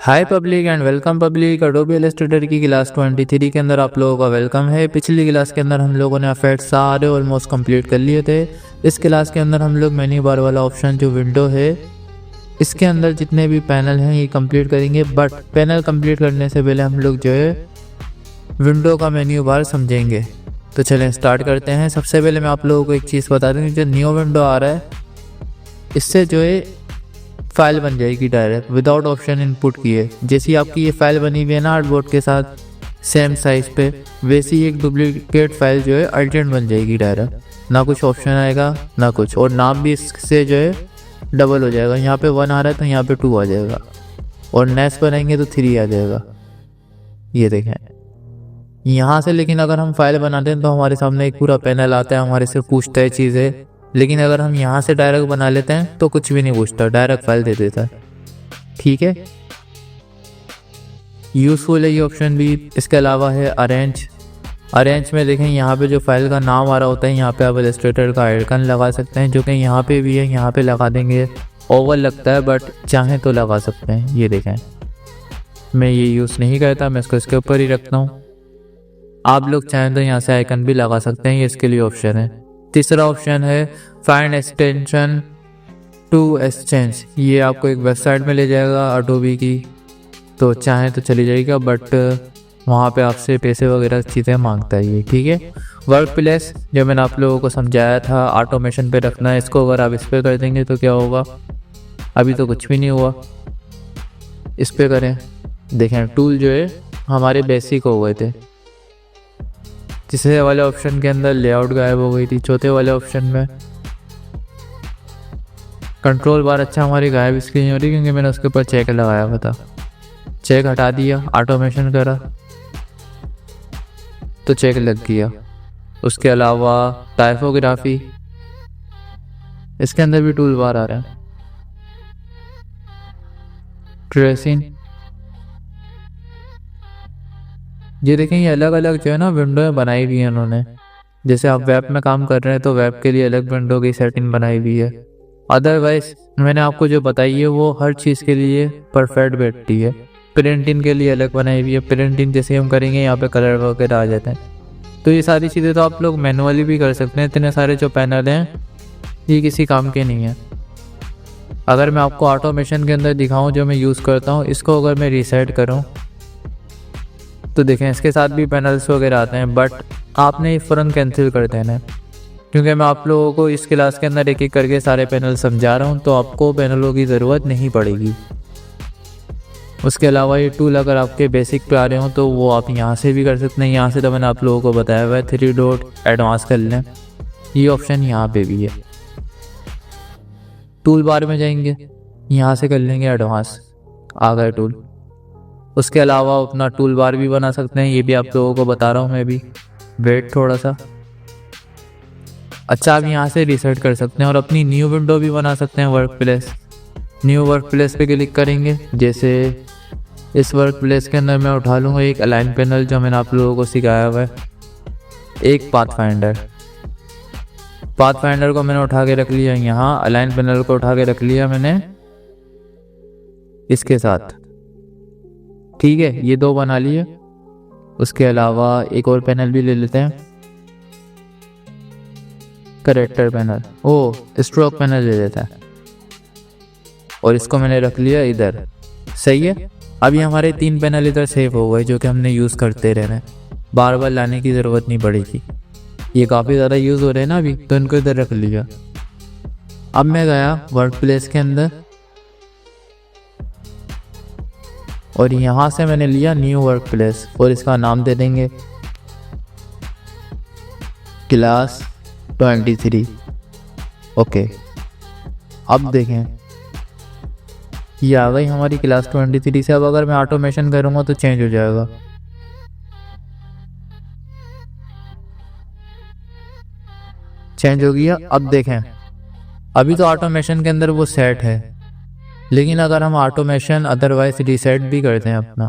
Hi public and welcome public. Adobe Illustrator की class 23 के अंदर आप लोगों का वेलकम है। पिछली क्लास के अंदर हम लोगों ने इफेक्ट सारे ऑलमोस्ट कंप्लीट कर लिए थे। इस क्लास के अंदर हम लोग मेन्यू बार वाला ऑप्शन जो विंडो है इसके अंदर जितने भी पैनल हैं ये कंप्लीट करेंगे। बट पैनल कंप्लीट करने से पहले हम लोग जो है विंडो का मेन्यू बार समझेंगे। तो चलें स्टार्ट करते हैं। सबसे पहले मैं आप लोगों को एक चीज़ बता दूँ, जो न्यू विंडो आ रहा है इससे जो है फाइल बन जाएगी डायरेक्ट विदाउट ऑप्शन इनपुट किए। जैसी आपकी ये फाइल बनी हुई है ना आर्टबोर्ड के साथ सेम साइज पे, वैसी एक डुप्लीकेट फाइल जो है अल्टरनेट बन जाएगी डायरेक्ट। ना कुछ ऑप्शन आएगा ना कुछ, और नाम भी इससे जो है डबल हो जाएगा। यहाँ पे 1 आ रहा है तो यहाँ पे 2 आ जाएगा, और नेक्स्ट बनाएंगे तो 3 आ जाएगा। ये देखें यहाँ से। लेकिन अगर हम फाइल बनाते हैं तो हमारे सामने एक पूरा पैनल आता है, हमारे से पूछता है चीज़ें। लेकिन अगर हम यहाँ से डायरेक्ट बना लेते हैं तो कुछ भी नहीं पूछता, डायरेक्ट फाइल दे देता है। ठीक है, यूज़फुल है ये ऑप्शन भी। इसके अलावा है अरेंज में देखें यहाँ पे जो फाइल का नाम आ रहा होता है यहाँ पे आप इलस्ट्रेटर का आइकन लगा सकते हैं, जो कि यहाँ पे भी है। यहाँ पे लगा देंगे, ओवल लगता है बट चाहें तो लगा सकते हैं। ये देखें मैं ये यूज़ नहीं करता, मैं इसको इसके ऊपर ही रखता हूँ। आप लोग चाहें तो यहाँ से आइकन भी लगा सकते हैं, ये इसके लिए ऑप्शन है। तीसरा ऑप्शन है फाइंड एक्सटेंशन टू एक्सचेंज। ये आपको एक वेबसाइट में ले जाएगा अडोबी की, तो चाहें तो चली जाएगा बट वहाँ पे आपसे पैसे वगैरह चीज़ें मांगता है ये। ठीक है, वर्क प्लेस जो मैंने आप लोगों को समझाया था ऑटोमेशन पे रखना है इसको। अगर आप इस पर कर देंगे तो क्या होगा, अभी तो कुछ भी नहीं हुआ। इस पर करें, देखें टूल जो है हमारे बेसिक हो गए थे। तीसरे वाले ऑप्शन के अंदर लेआउट गायब हो गई थी। चौथे वाले ऑप्शन में कंट्रोल बार अच्छा हमारी गायब इसलिए नहीं हो रही क्योंकि मैंने उसके ऊपर चेक लगाया हुआ था। चेक हटा दिया, ऑटोमेशन करा तो चेक लग गया। उसके अलावा टाइपोग्राफी, इसके अंदर भी टूल बार आ रहा है। ट्रेसिंग, ये देखें ये अलग अलग जो है ना विंडो में बनाई हुई है उन्होंने। जैसे आप वेब में काम कर रहे हैं तो वेब के लिए अलग विंडो की सेटिंग बनाई हुई है। अदरवाइज मैंने आपको जो बताई है वो हर चीज़ के लिए परफेक्ट बैठती है। प्रिंटिंग के लिए अलग बनाई हुई है। प्रिंटिंग जैसे हम करेंगे यहाँ पे कलर वगैरह आ जाते हैं। तो ये सारी चीज़ें तो आप लोग मैनुअली भी कर सकते हैं। इतने सारे जो पैनल हैं ये किसी काम के नहीं है। अगर मैं आपको ऑटोमेशन के अंदर दिखाऊँ जो मैं यूज़ करता हूँ, इसको अगर मैं रीसेट करूँ तो देखें इसके साथ भी पैनल्स वगैरह आते हैं, बट आपने ये फ़ौरन कैंसिल कर देना है क्योंकि मैं आप लोगों को इस क्लास के अंदर एक एक करके सारे पैनल समझा रहा हूँ, तो आपको पैनलों की ज़रूरत नहीं पड़ेगी। उसके अलावा ये टूल अगर आपके बेसिक पे आ रहे हो तो वो आप यहाँ से भी कर सकते हैं। यहाँ से तो मैंने आप लोगों को बताया हुआ है 3 डॉट एडवांस कर लें, ये ऑप्शन यहाँ पे भी है। टूल बार में जाएंगे, यहाँ से कर लेंगे एडवांस, आ गए टूल। उसके अलावा अपना टूल बार भी बना सकते हैं, ये भी आप लोगों को बता रहा हूँ मैं भी। वेट थोड़ा सा, अच्छा आप यहाँ से रीसेट कर सकते हैं और अपनी न्यू विंडो भी बना सकते हैं। Work place, new work place पे क्लिक करेंगे। जैसे इस वर्क प्लेस के अंदर मैं उठा लूँगा एक अलाइन पैनल जो मैंने आप लोगों को सिखाया हुआ है, एक पाथ फाइंडर को मैंने उठा के रख लिया यहाँ। अलाइन पैनल को उठा के रख लिया मैंने इसके साथ। ठीक है, ये 2 बना लिए। उसके अलावा एक और पैनल भी ले लेते हैं, करेक्टर पैनल, स्ट्रोक पैनल ले लेता है, और इसको मैंने रख लिया इधर। सही है, अभी हमारे 3 पैनल इधर सेव हो गए जो कि हमने यूज़ करते रहना है, बार बार लाने की ज़रूरत नहीं पड़ेगी। ये काफ़ी ज़्यादा यूज़ हो रहे हैं ना अभी, तो इनको इधर रख लिया। अब मैं गया वर्क प्लेस के अंदर और यहाँ से मैंने लिया न्यू वर्क प्लेस और इसका नाम दे देंगे क्लास 23। ओके, अब देखें ये आ गई हमारी क्लास 23 से। अब अगर मैं ऑटोमेशन करूँगा तो चेंज हो जाएगा। चेंज हो गया। अब देखें अभी तो ऑटोमेशन के अंदर वो सेट है, लेकिन अगर हम ऑटोमेशन अदरवाइज रीसेट भी करते हैं अपना,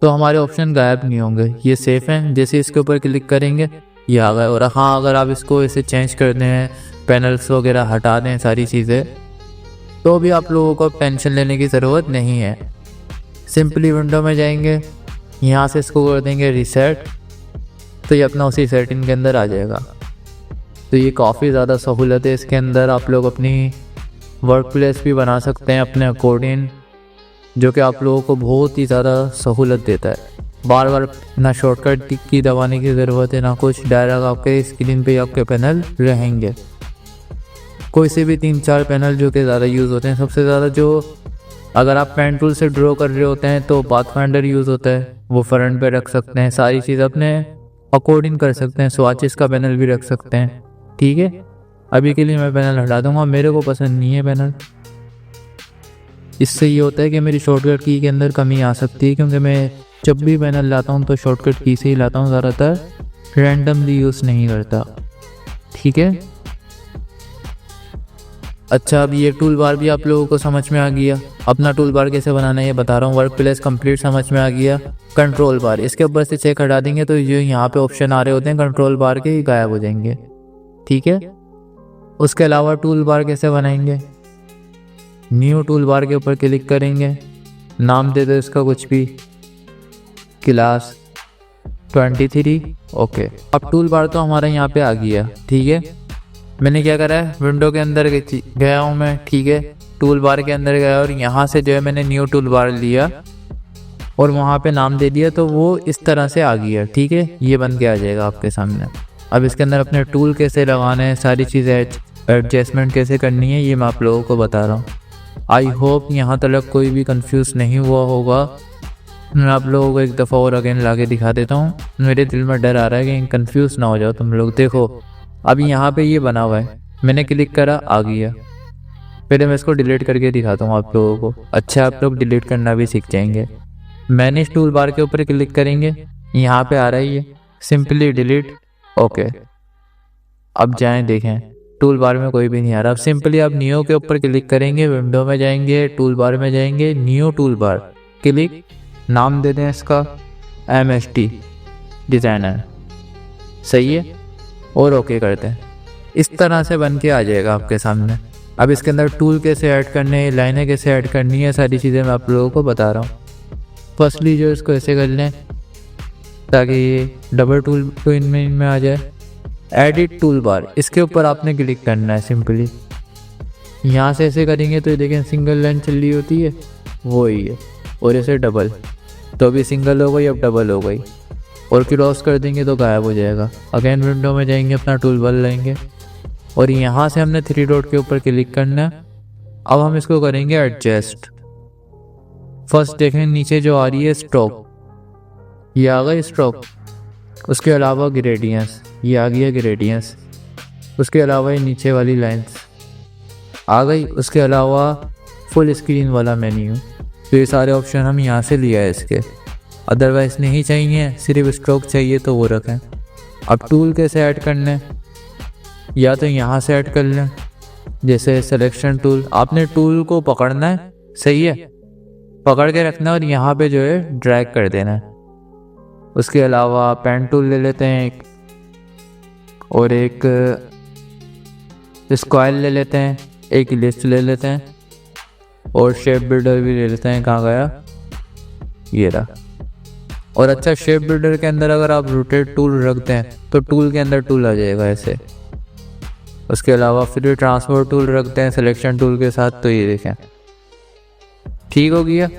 तो हमारे ऑप्शन गायब नहीं होंगे, ये सेफ हैं। जैसे इसके ऊपर क्लिक करेंगे ये आ गया। और हाँ, अगर आप इसको ऐसे चेंज करते हैं पैनल्स वगैरह हटा दें सारी चीज़ें तो भी आप लोगों को टेंशन लेने की ज़रूरत नहीं है। सिंपली विंडो में जाएंगे, यहाँ से इसको कर देंगे रीसेट, तो ये अपना उसी सेटिंग के अंदर आ जाएगा। तो ये काफ़ी ज़्यादा सहूलत है। इसके अंदर आप लोग अपनी वर्क प्लेस भी बना सकते हैं अपने अकॉर्डिंग, जो कि आप लोगों को बहुत ही ज़्यादा सहूलत देता है। बार बार ना शॉर्टकट की दबाने की ज़रूरत है ना कुछ, डायरेक्ट आपके स्क्रीन पे आपके पैनल रहेंगे। कोई से भी 3-4 पैनल जो कि ज़्यादा यूज़ होते हैं, सबसे ज़्यादा जो अगर आप पेन टूल से ड्रॉ कर रहे होते हैं तो पाथफाइंडर यूज़ होता है, वो फ्रंट पे रख सकते हैं। सारी चीज़ अपने अकॉर्डिंग कर सकते हैं। स्वाचेस का पैनल भी रख सकते हैं, ठीक है। अभी के लिए मैं पैनल हटा दूंगा, मेरे को पसंद नहीं है पैनल। इससे ये होता है कि मेरी शॉर्टकट की के अंदर कमी आ सकती है, क्योंकि मैं जब भी पैनल लाता हूँ तो शॉर्टकट की से ही लाता हूँ, ज़्यादातर रैंडमली यूज़ नहीं करता, ठीक है। अच्छा, अब ये टूल बार भी आप लोगों को समझ में आ गया। अपना टूल बार कैसे बनाना है ये बता रहा हूँ। वर्क प्लेस कंप्लीट समझ में आ गया। कंट्रोल बार, इसके ऊपर से चेक हटा देंगे तो जो यहाँ पे ऑप्शन आ रहे होते हैं कंट्रोल बार के, ही गायब हो जाएंगे, ठीक है। उसके अलावा टूल बार कैसे बनाएंगे, न्यू टूल बार के ऊपर क्लिक करेंगे, नाम दे दो इसका कुछ भी, क्लास 23, ओके। अब टूल बार तो हमारा यहाँ पे आ गया, ठीक है। मैंने क्या करा है, विंडो के अंदर गया हूँ मैं, ठीक है। टूल बार के अंदर गया और यहाँ से जो है मैंने न्यू टूल बार लिया और वहाँ पे नाम दे दिया, तो वो इस तरह से आ गया, ठीक है। ये बन के आ जाएगा आपके सामने। अब इसके अंदर अपने टूल कैसे लगाना है, सारी चीज़ें एडजस्टमेंट कैसे करनी है, ये मैं आप लोगों को बता रहा हूँ। आई होप यहाँ तक कोई भी कंफ्यूज नहीं हुआ होगा। मैं आप लोगों को एक दफ़ा और अगेन ला के दिखा देता हूँ। मेरे दिल में डर आ रहा है कि कंफ्यूज ना हो जाओ तुम लोग। देखो अभी यहाँ पे ये बना हुआ है, मैंने क्लिक करा, आ गया। पहले मैं इसको डिलीट करके दिखाता हूँ आप लोगों को। अच्छा, आप लोग डिलीट करना भी सीख जाएंगे। मैनेज टूल बार के ऊपर क्लिक करेंगे, यहाँ पे आ रहा है ये सिंपली डिलीट, ओके। अब जाएं, देखें टूल बार में कोई भी नहीं आ रहा। अब सिंपली आप न्यू के ऊपर क्लिक करेंगे, विंडो में जाएंगे, टूल बार में जाएंगे, न्यू टूल बार क्लिक, नाम दे दें इसका MST डिज़ाइनर, सही है, और ओके करते हैं। इस तरह से बन के आ जाएगा आपके सामने। अब इसके अंदर टूल कैसे ऐड करने, लाइनें कैसे ऐड करनी है, सारी चीज़ें मैं आप लोगों को बता रहा हूँ। फर्स्टली जो इसको ऐसे कर लें ताकि ये डबल टूल तो इनमें आ जाए। एडिट टूल बार, इसके ऊपर आपने क्लिक करना है सिंपली। यहाँ से ऐसे करेंगे तो ये देखें सिंगल लाइन चल रही होती है, वो ही है, और ऐसे डबल, तो अभी सिंगल हो गई, अब डबल हो गई, और क्रॉस कर देंगे तो गायब हो जाएगा। अगेन विंडो में जाएंगे, अपना टूल बार लेंगे और यहाँ से हमने 3 डॉट के ऊपर क्लिक करना है। अब हम इसको करेंगे एडजस्ट। फर्स्ट देखें नीचे जो आ रही है स्ट्रोक, ये आ गई स्ट्रोक। उसके अलावा ग्रेडियंस, ये आ गया ग्रेडियंस। उसके अलावा ये नीचे वाली लाइंस आ गई। उसके अलावा फुल स्क्रीन वाला मेन्यू, तो ये सारे ऑप्शन हम यहाँ से लिया है इसके। अदरवाइज नहीं चाहिए, सिर्फ स्ट्रोक चाहिए तो वो रखें। अब टूल कैसे ऐड करने, या तो यहाँ से ऐड कर लें, जैसे सिलेक्शन टूल। आपने टूल को पकड़ना है, सही है, पकड़ के रखना और यहाँ पे जो है ड्रैग कर देना है। उसके अलावा पेन टूल ले लेते हैं एक, और एक स्क्वायर ले लेते हैं, एक लिस्ट ले लेते हैं, और शेप बिल्डर भी ले लेते हैं। कहाँ गया, ये रहा। और अच्छा, शेप बिल्डर के अंदर अगर आप रोटेट टूल रखते हैं तो टूल के अंदर टूल आ जाएगा ऐसे। उसके अलावा फिर ट्रांसफर टूल रखते हैं सिलेक्शन टूल के साथ, तो ये देखें ठीक हो गया।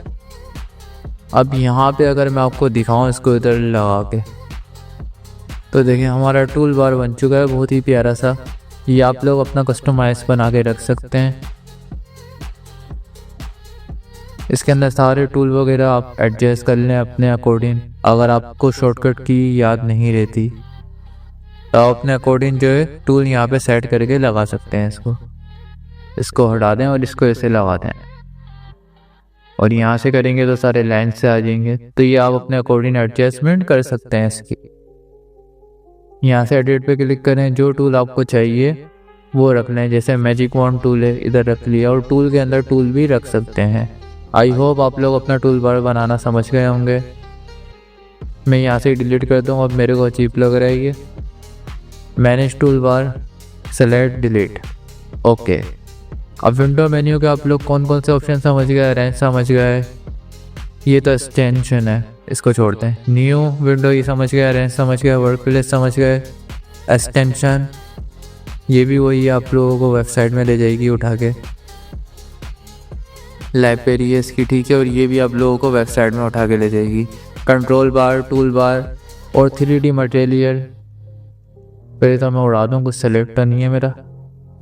अब यहाँ पे अगर मैं आपको दिखाऊं इसको इधर लगा के, तो देखें हमारा टूल बार बन चुका है, बहुत ही प्यारा सा। ये आप लोग अपना कस्टमाइज बना के रख सकते हैं। इसके अंदर सारे टूल वगैरह आप एडजस्ट कर लें अपने अकॉर्डिंग। अगर आपको शॉर्टकट की याद नहीं रहती तो आप अपने अकॉर्डिंग जो है टूल यहाँ पे सेट करके लगा सकते हैं। इसको हटा दें और इसको ऐसे लगा दें, और यहाँ से करेंगे तो सारे लाइन से आ जाएंगे। तो ये आप अपने अकॉर्डिंग एडजस्टमेंट कर सकते हैं इसकी। यहाँ से एडिट पे क्लिक करें, जो टूल आपको चाहिए वो रख लें। जैसे मैजिक वॉन्ड टूल है, इधर रख लिया, और टूल के अंदर टूल भी रख सकते हैं। आई होप आप लोग अपना टूल बार बनाना समझ गए होंगे। मैं यहाँ से डिलीट कर दूँ, अब मेरे को अजीब लग रहा है ये। Manage tool bar, select, delete, okay. अब विंडो मेन्यू के आप लोग कौन कौन से ऑप्शन समझ गए, रेंज समझ गए, ये तो एक्सटेंशन है, इसको छोड़ते हैं। न्यू विंडो ये समझ गया, रेंज समझ गया, वर्क प्लेस समझ गए, एक्सटेंशन ये भी वही आप लोगों को वेबसाइट में ले जाएगी उठा के, लाइब्रेरी है इसकी, ठीक है, और ये भी आप लोगों को वेबसाइट में उठा के ले जाएगी। कंट्रोल बार, टूल बार और 3D मटेरियल। पहले तो मैं उड़ा दूँ, कुछ सेलेक्ट नहीं है मेरा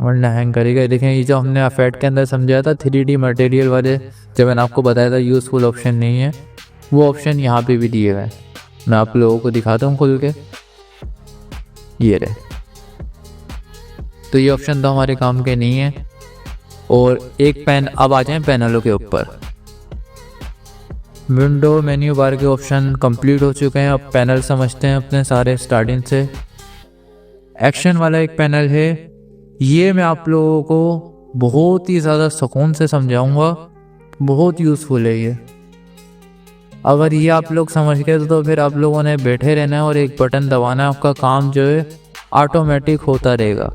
वरना हैंग करेगा। देखें ये जो हमने अफेक्ट के अंदर समझाया था 3D मटेरियल वाले, जब मैंने आपको बताया था यूज़फुल ऑप्शन नहीं है, वो ऑप्शन यहाँ पे भी दिए हुए हैं। मैं आप लोगों को दिखाता हूँ खुल के, ये रहे। तो ये ऑप्शन तो हमारे काम के नहीं है। और एक पेन, अब आ जाएं पैनलों के ऊपर। विंडो मेन्यू बार के ऑप्शन कंप्लीट हो चुके हैं। अब पैनल समझते हैं अपने सारे स्टार्टिंग से। एक्शन वाला एक पैनल है, ये मैं आप लोगों को बहुत ही ज़्यादा सुकून से समझाऊंगा, बहुत यूज़फुल है ये। अगर ये आप लोग समझ गए तो फिर आप लोगों ने बैठे रहना है और एक बटन दबाना है, आपका काम जो है ऑटोमेटिक होता रहेगा।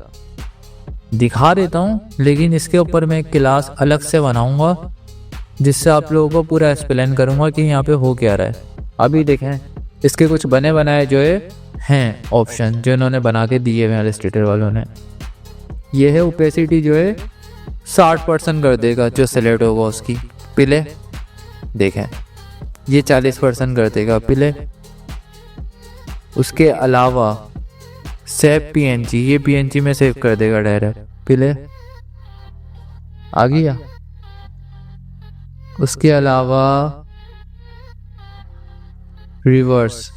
दिखा देता हूँ, लेकिन इसके ऊपर मैं एक क्लास अलग से बनाऊंगा जिससे आप लोगों को पूरा एक्सप्लेन करूंगा कि यहाँ पे हो क्या रहा है। अभी देखें इसके कुछ बने बनाए जो हैं ऑप्शन जो इन्होंने बना के दिए हुए हैं इलस्ट्रेटर वालों ने। ये है ओपेसिटी जो है 60% कर देगा जो सेलेक्ट होगा उसकी, पिले देखें ये 40% कर देगा पिले। उसके अलावा सेव PNG, ये PNG में सेव कर देगा डायरेक्ट, पिले आ गया। उसके अलावा रिवर्स,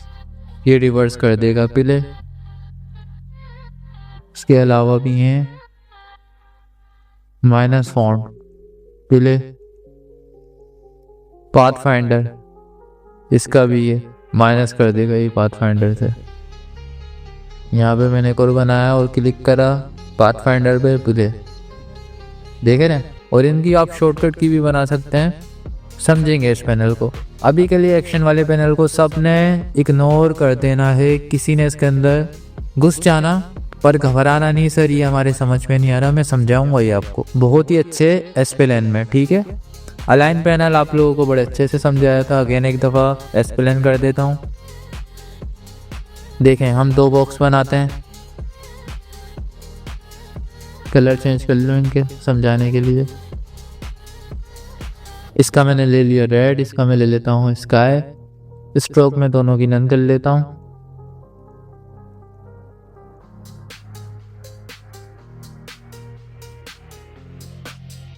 ये रिवर्स कर देगा पिले। उसके अलावा भी हैं माइनस फॉन्ट पिले, पाथ फाइंडर इसका भी ये माइनस कर देगा ये पाथ फाइंडर से। यहाँ पे मैंने एक और बनाया और क्लिक करा पाथ फाइंडर पे पिले, देखे ना। और इनकी आप शॉर्टकट की भी बना सकते हैं, समझेंगे इस पैनल को। अभी के लिए एक्शन वाले पैनल को सबने इग्नोर कर देना है, किसी ने इसके अंदर घुस जाना, पर घबराना नहीं सर ये हमारे समझ में नहीं आ रहा, मैं समझाऊंगा ये आपको बहुत ही अच्छे एक्सप्लेन में, ठीक है। अलाइन पैनल आप लोगों को बड़े अच्छे से समझाया था, अगेन एक दफ़ा एक्सप्लेन कर देता हूँ। देखें हम 2 बॉक्स बनाते हैं, कलर चेंज कर लो इनके समझाने के लिए। इसका मैंने ले लिया रेड, इसका मैं ले लेता हूँ स्काई, स्ट्रोक में दोनों की नन कर लेता हूँ।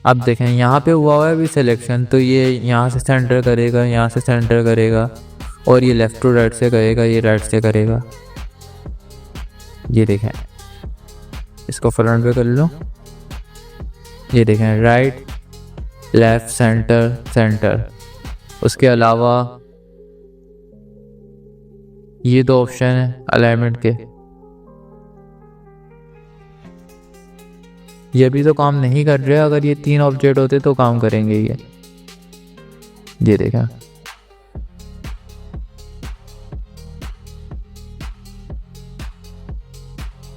अब देखें यहाँ पे हुआ है अभी सिलेक्शन, तो ये यहाँ से सेंटर करेगा, यहाँ से सेंटर करेगा, और ये लेफ़्ट टू राइट से करेगा, ये राइट से करेगा। ये देखें इसको फ्रंट पे कर लो, ये देखें राइट लेफ़्ट सेंटर सेंटर। उसके अलावा ये 2 ऑप्शन है अलाइनमेंट के, ये भी तो काम नहीं कर रहे। अगर ये 3 ऑब्जेक्ट होते तो काम करेंगे ये देखा।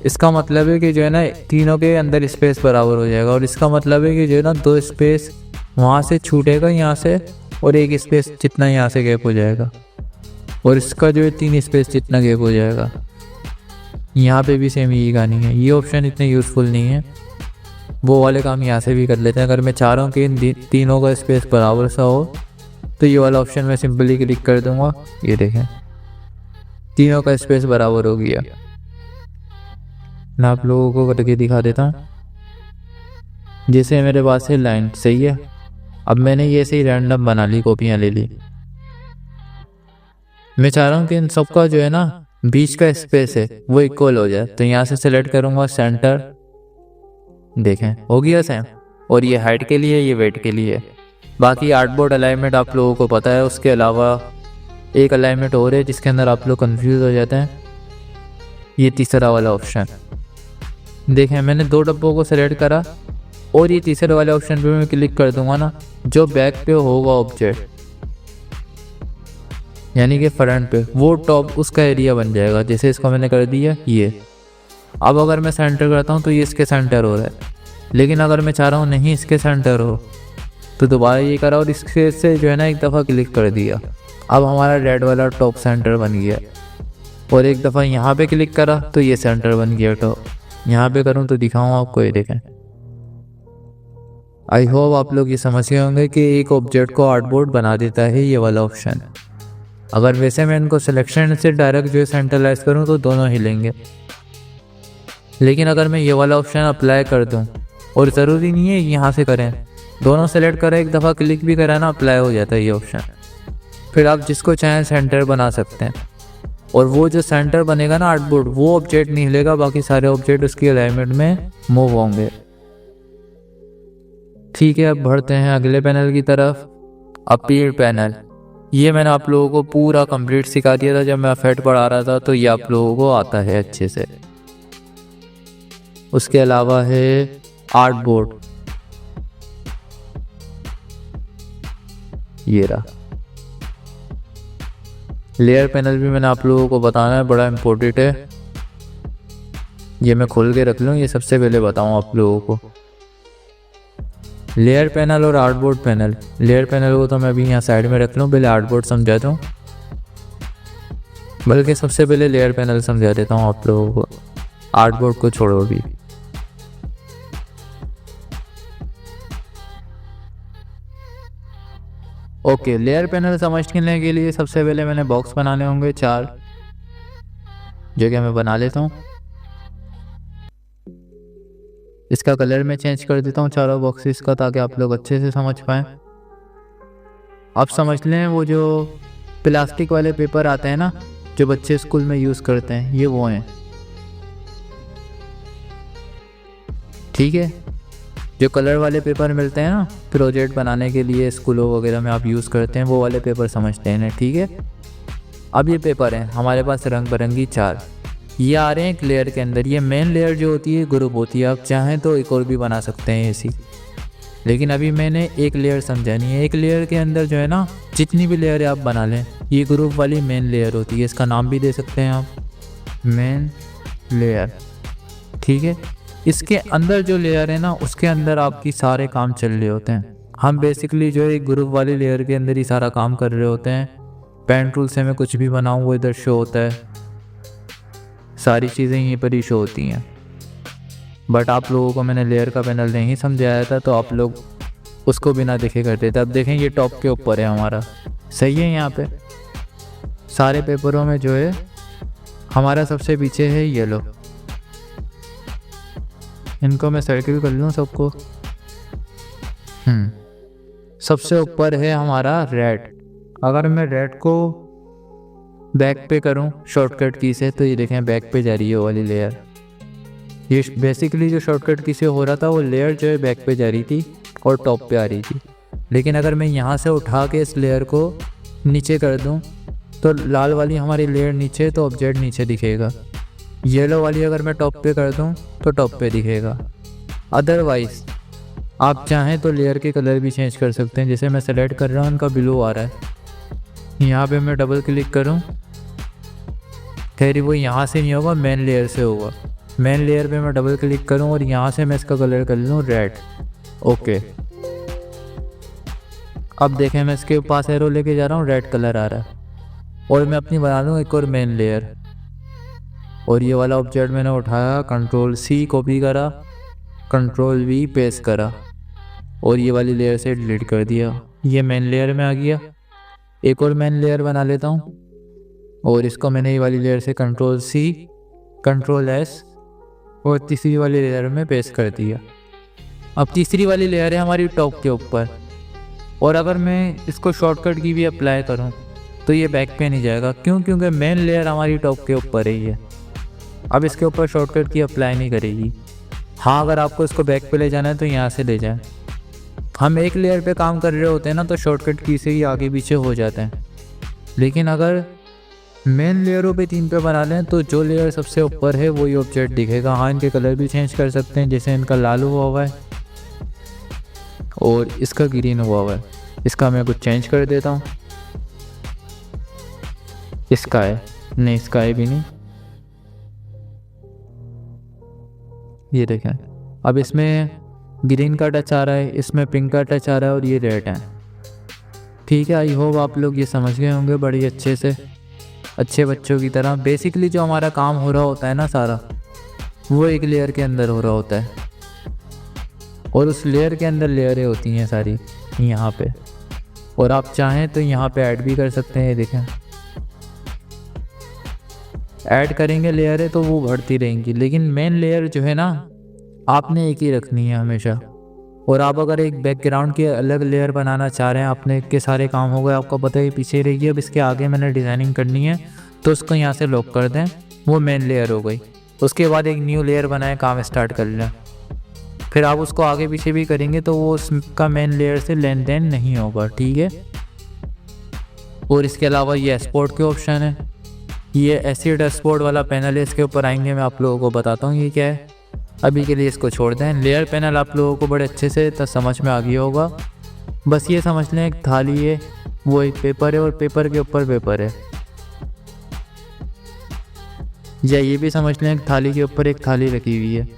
इसका मतलब है कि जो है ना तीनों के अंदर स्पेस बराबर हो जाएगा, और इसका मतलब है कि जो है ना 2 स्पेस वहाँ से छूटेगा यहाँ से, और 1 स्पेस जितना यहाँ से गैप हो जाएगा, और इसका जो है 3 स्पेस जितना गैप हो जाएगा। यहाँ पे भी सेम यही कहानी है। ये ऑप्शन इतने यूज़फुल नहीं है, वो वाले काम यहाँ से भी कर लेते हैं। अगर मैं चाह रहा हूँ कि इन तीनों का स्पेस बराबर सा हो तो ये वाला ऑप्शन मैं सिंपली क्लिक कर दूँगा, ये देखें तीनों का स्पेस बराबर हो गया। मैं आप लोगों को करके दिखा देता हूँ। जैसे मेरे पास है लाइन, सही है। अब मैंने ये से ही रैंडम बना ली, कॉपियाँ ले ली। मैं चाह रहा हूँ कि इन सबका जो है ना बीच का स्पेस है वो इक्वल हो जाए, तो यहाँ से सेलेक्ट करूँगा सेंटर, देखें हो गया सेम। और ये हाइट के लिए, ये वेट के लिए। बाकी आर्टबोर्ड अलाइनमेंट आप लोगों को पता है। उसके अलावा एक अलाइनमेंट और है जिसके अंदर आप लोग कंफ्यूज हो जाते हैं, ये तीसरा वाला ऑप्शन। देखें मैंने 2 डब्बों को सेलेक्ट करा, और ये तीसरे वाले ऑप्शन पे मैं क्लिक कर दूंगा ना, जो बैक पे होगा ऑब्जेक्ट यानी कि फ्रंट पे, वो टॉप उसका एरिया बन जाएगा। जैसे इसको मैंने कर दिया ये। अब अगर मैं सेंटर करता हूँ तो ये इसके सेंटर हो रहा है, लेकिन अगर मैं चाह रहा हूँ नहीं इसके सेंटर हो तो दोबारा ये करा और इसके से जो है ना एक दफ़ा क्लिक कर दिया। अब हमारा रेड वाला टॉप सेंटर बन गया। और एक दफ़ा यहाँ पे क्लिक करा तो ये सेंटर बन गया टॉप। यहाँ पे करूँ तो दिखाऊँ आपको, ये देखें। आई होप आप लोग ये समझ गए होंगे कि एक ऑब्जेक्ट को आर्टबोर्ड बना देता है ये वाला ऑप्शन। अगर वैसे मैं इनको सिलेक्शन से डायरेक्ट जो है सेंट्रलाइज करूँ तो दोनों हिलेंगे, लेकिन अगर मैं ये वाला ऑप्शन अप्लाई कर दूँ, और ज़रूरी नहीं है यहाँ से करें, दोनों सेलेक्ट करें, एक दफ़ा क्लिक भी करा ना अप्लाई हो जाता है ये ऑप्शन। फिर आप जिसको चाहें सेंटर बना सकते हैं, और वो जो सेंटर बनेगा ना आर्टबोर्ड, वो ऑब्जेक्ट नहीं हिलेगा, बाकी सारे ऑब्जेक्ट उसकी अलाइनमेंट में मूव होंगे। ठीक है, अब बढ़ते हैं अगले पैनल की तरफ, अपीयर पैनल। ये मैंने आप लोगों को पूरा कंप्लीट सिखा दिया था जब मैं अफेक्ट पढ़ा रहा था, तो ये आप लोगों को आता है अच्छे से। उसके अलावा है आर्टबोर्ड, ये रहा। लेयर पैनल भी मैंने आप लोगों को बताना है, बड़ा इम्पोर्टेंट है। ये मैं खोल के रख लूँ, ये सबसे पहले बताऊँ आप लोगों को। लेयर पैनल और आर्टबोर्ड पैनल। लेयर पैनल को तो मैं अभी यहाँ साइड में रख लूँ, पहले आर्टबोर्ड समझा दूँ, बल्कि सबसे पहले लेयर पैनल समझा देता हूँ आप लोगों को, आर्टबोर्ड को छोड़ो अभी। ओके, लेयर पैनल समझने के लिए सबसे पहले मैंने बॉक्स बनाने होंगे 4, जो कि मैं बना लेता हूँ। इसका कलर मैं चेंज कर देता हूँ चारों बॉक्सेस का, ताकि आप लोग अच्छे से समझ पाएँ। आप समझ लें वो जो प्लास्टिक वाले पेपर आते हैं ना, जो बच्चे स्कूल में यूज़ करते हैं, ये वो हैं। ठीक है, जो कलर वाले पेपर मिलते हैं ना प्रोजेक्ट बनाने के लिए स्कूलों वगैरह में आप यूज़ करते हैं, वो वाले पेपर समझते हैं। ठीक है, अब ये पेपर हैं हमारे पास रंग बिरंगी 4, ये आ रहे हैं एक लेयर के अंदर। ये मेन लेयर जो होती है ग्रुप होती है, आप चाहें तो एक और भी बना सकते हैं ऐसी, लेकिन अभी मैंने एक लेयर समझा नहीं है। एक लेयर के अंदर जो है ना जितनी भी लेयर आप बना लें, ये ग्रुप वाली मेन लेयर होती है। इसका नाम भी दे सकते हैं आप, मेन लेयर। ठीक है, इसके अंदर जो लेयर है ना, उसके अंदर आपकी सारे काम चल रहे होते हैं। हम बेसिकली जो है ग्रुप वाली लेयर के अंदर ही सारा काम कर रहे होते हैं। पेन टूल से मैं कुछ भी बनाऊँ वो इधर शो होता है, सारी चीज़ें यहीं पर ही शो होती हैं। बट आप लोगों को मैंने लेयर का पैनल नहीं समझाया था, तो आप लोग उसको बिना देखे करते थे। अब देखें ये टॉप के ऊपर है हमारा, सही है। यहाँ पे सारे पेपरों में जो है हमारा सबसे पीछे है येलो। इनको मैं सर्किल कर लूँ सबको। सबसे ऊपर है हमारा रेड। अगर मैं रेड को बैक पे करूं शॉर्टकट की से, तो ये देखें बैक पे जा रही है वो वाली लेयर। ये बेसिकली जो शॉर्टकट की से हो रहा था, वो लेयर जो है बैक पे जा रही थी और टॉप पे आ रही थी। लेकिन अगर मैं यहाँ से उठा के इस लेयर को नीचे कर दूं, तो लाल वाली हमारी लेयर नीचे, तो ऑब्जेक्ट नीचे दिखेगा। येलो वाली अगर मैं टॉप पे कर दूं तो टॉप पे दिखेगा। अदरवाइज़ आप चाहें तो लेयर के कलर भी चेंज कर सकते हैं। जैसे मैं सेलेक्ट कर रहा हूँ, उनका ब्लू आ रहा है, यहाँ पे मैं डबल क्लिक करूँ, खैर वो यहाँ से नहीं होगा, मेन लेयर से होगा। मेन लेयर पे मैं डबल क्लिक करूँ और यहाँ से मैं इसका कलर कर लूँ रेड। ओके, अब देखें मैं इसके पास एरो लेके जा रहा हूँ, रेड कलर आ रहा है। और मैं अपनी बना लूँ एक और मेन लेयर, और ये वाला ऑब्जेक्ट मैंने उठाया, कंट्रोल C कॉपी करा, कंट्रोल V पेस्ट करा, और ये वाली लेयर से डिलीट कर दिया। ये मेन लेयर में आ गया। एक और मेन लेयर बना लेता हूँ, और इसको मैंने ये वाली लेयर से कंट्रोल C कंट्रोल S और तीसरी वाली लेयर में पेस्ट कर दिया। अब तीसरी वाली लेयर है हमारी टॉप के ऊपर, और अगर मैं इसको शॉर्टकट की भी अप्लाई करूं तो ये बैक पे नहीं जाएगा। क्यों? क्योंकि मेन लेयर हमारी टॉप के ऊपर ही है। अब इसके ऊपर शॉर्टकट की अप्लाई नहीं करेगी। हाँ, अगर आपको इसको बैक पे ले जाना है तो यहाँ से ले जाएं। हम एक लेयर पे काम कर रहे होते हैं ना, तो शॉर्टकट की से ही आगे पीछे हो जाते हैं। लेकिन अगर मेन लेयरों पे 3 पे बना लें, तो जो लेयर सबसे ऊपर है वही ऑब्जेक्ट दिखेगा। हाँ, इनके कलर भी चेंज कर सकते हैं, जैसे इनका लाल हुआ है और इसका ग्रीन हुआ है। इसका मैं कुछ चेंज कर देता हूँ, इसका है नहीं, इसका है भी नहीं। ये देखें, अब इसमें ग्रीन का टच आ रहा है, इसमें पिंक का टच आ रहा है और ये रेड है। ठीक है, आई होप आप लोग ये समझ गए होंगे बड़ी अच्छे से, अच्छे बच्चों की तरह। बेसिकली जो हमारा काम हो रहा होता है ना सारा, वो एक लेयर के अंदर हो रहा होता है और उस लेयर के अंदर लेयरें होती हैं सारी यहाँ पे। और आप चाहें तो यहाँ पे ऐड भी कर सकते हैं। ये देखें, ऐड करेंगे लेयरें तो वो बढ़ती रहेंगी, लेकिन मेन लेयर जो है ना आपने एक ही रखनी है हमेशा। और आप अगर एक बैकग्राउंड की अलग लेयर बनाना चाह रहे हैं, अपने के सारे काम हो गए, आपको पता है पीछे रहिए, अब इसके आगे मैंने डिज़ाइनिंग करनी है तो उसको यहाँ से लॉक कर दें, वो मेन लेयर हो गई। उसके बाद एक न्यू लेयर बनाए, काम स्टार्ट कर लें। फिर आप उसको आगे पीछे भी करेंगे तो वो उसका मेन लेयर से लेन देन नहीं होगा। ठीक है। और इसके अलावा ये एक्सपोर्ट के ऑप्शन है, ये एसिड एक्सपोर्ट वाला पैनल है, इसके ऊपर आएंगे मैं आप लोगों को बताता हूँ ये क्या है। अभी के लिए इसको छोड़ दें। लेयर पैनल आप लोगों को बड़े अच्छे से समझ में आ गया होगा। बस ये समझ लें एक थाली है, वो एक पेपर है और पेपर के ऊपर पेपर है, या ये भी समझ लें एक थाली के ऊपर एक थाली रखी हुई है।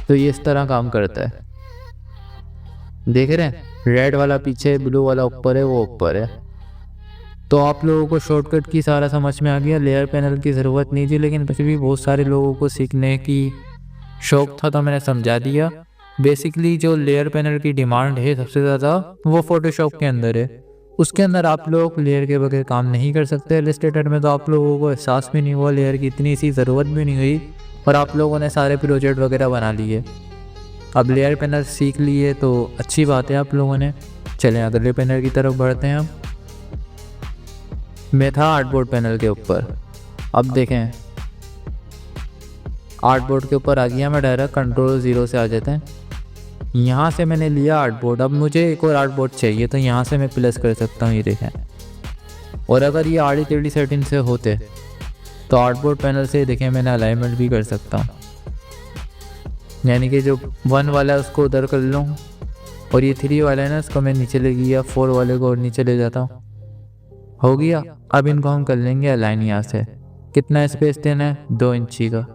तो ये इस तरह काम करता है। देख रहे हैं, रेड वाला पीछे, ब्लू वाला ऊपर है, वो ऊपर है। तो आप लोगों को शॉर्टकट की सारा समझ में आ गया। लेयर पैनल की ज़रूरत नहीं थी, लेकिन फिर भी बहुत सारे लोगों को सीखने की शौक था तो मैंने समझा दिया। बेसिकली जो लेयर पैनल की डिमांड है सबसे ज़्यादा, वो फोटोशॉप के अंदर है। उसके अंदर आप लोग लेयर के बगैर काम नहीं कर सकते। इलस्ट्रेटर में तो आप लोगों को एहसास भी नहीं हुआ, लेयर की इतनी सी ज़रूरत भी नहीं हुई और आप लोगों ने सारे प्रोजेक्ट वगैरह बना लिए। अब लेयर पैनल सीख लिए तो अच्छी बात है आप लोगों ने। चलें अगले पैनल की तरफ बढ़ते हैं। मैं था आर्टबोर्ड पैनल के ऊपर। अब देखें, आर्टबोर्ड के ऊपर आ गया मैं, डायरेक्ट कंट्रोल 0 से आ जाते हैं। यहाँ से मैंने लिया आर्टबोर्ड। अब मुझे एक और आर्टबोर्ड चाहिए तो यहाँ से मैं प्लस कर सकता हूँ, ये देखें। और अगर ये आड़ी टेढ़ी सेटिंग से होते तो आर्टबोर्ड पैनल से देखें मैंने अलाइनमेंट भी कर सकता हूँ, यानी कि जो 1 वाला है उसको उधर कर लूँ और ये 3 वाला है ना इसको मैं नीचे ले गया, 4 वाले को और नीचे ले जाता हूँ, हो गया। अब इनको हम कर लेंगे अलाइन। यहाँ से कितना स्पेस देना है, 2 इंची का।